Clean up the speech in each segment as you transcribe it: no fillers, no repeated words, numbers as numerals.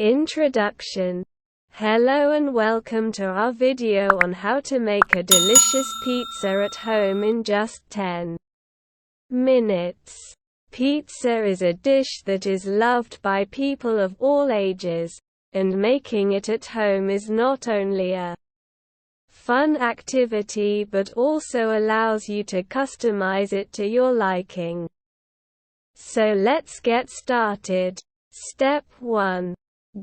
Introduction. Hello and welcome to our video on how to make a delicious pizza at home in just 10 minutes. Pizza is a dish that is loved by people of all ages, and making it at home is not only a fun activity but also allows you to customize it to your liking. So let's get started. Step 1.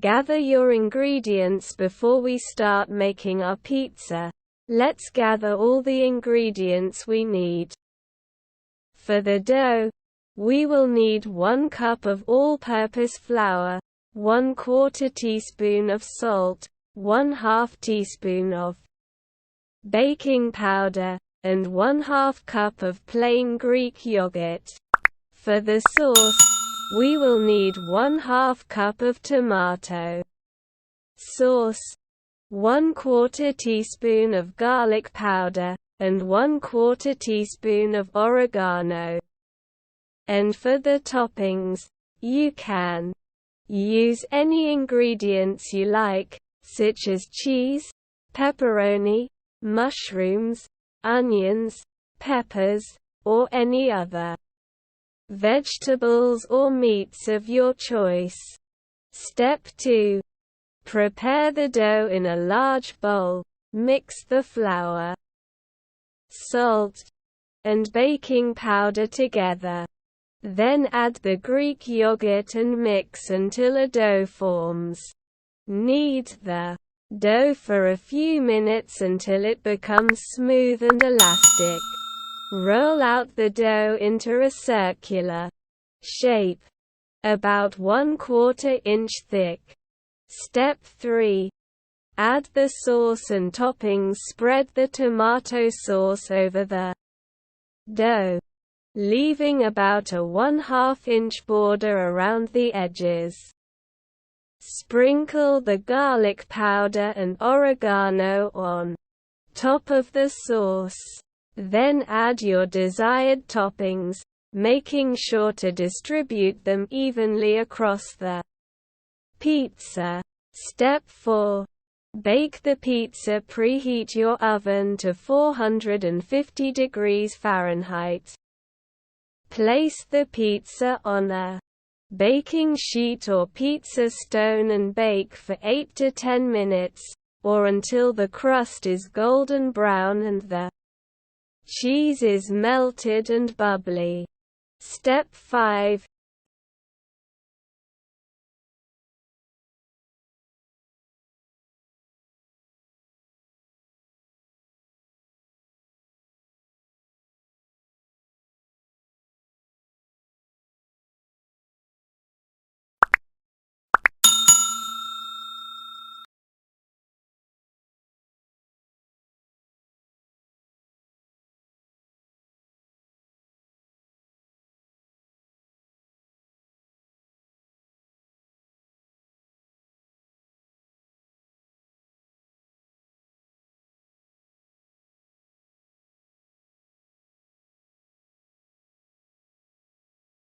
Gather your ingredients before we start making our pizza. Let's gather all the ingredients we need. For the dough, we will need 1 cup of all-purpose flour, 1/4 teaspoon of salt, 1/2 teaspoon of baking powder, and 1/2 cup of plain Greek yogurt. For the sauce, we will need 1/2 cup of tomato sauce, 1/4 teaspoon of garlic powder, and 1/4 teaspoon of oregano. And for the toppings, you can use any ingredients you like, such as cheese, pepperoni, mushrooms, onions, peppers, or any other vegetables or meats of your choice. Step 2. Prepare the dough in a large bowl. Mix the flour, salt, and baking powder together. Then add the Greek yogurt and mix until a dough forms. Knead the dough for a few minutes until it becomes smooth and elastic. Roll out the dough into a circular shape, about 1/4 inch thick. Step 3. Add the sauce and toppings. Spread the tomato sauce over the dough, leaving about a 1/2 inch border around the edges. Sprinkle the garlic powder and oregano on top of the sauce. Then add your desired toppings, making sure to distribute them evenly across the pizza. Step 4. Bake the pizza. Preheat your oven to 450 degrees Fahrenheit. Place the pizza on a baking sheet or pizza stone and bake for 8 to 10 minutes, or until the crust is golden brown and the cheese is melted and bubbly. Step 5.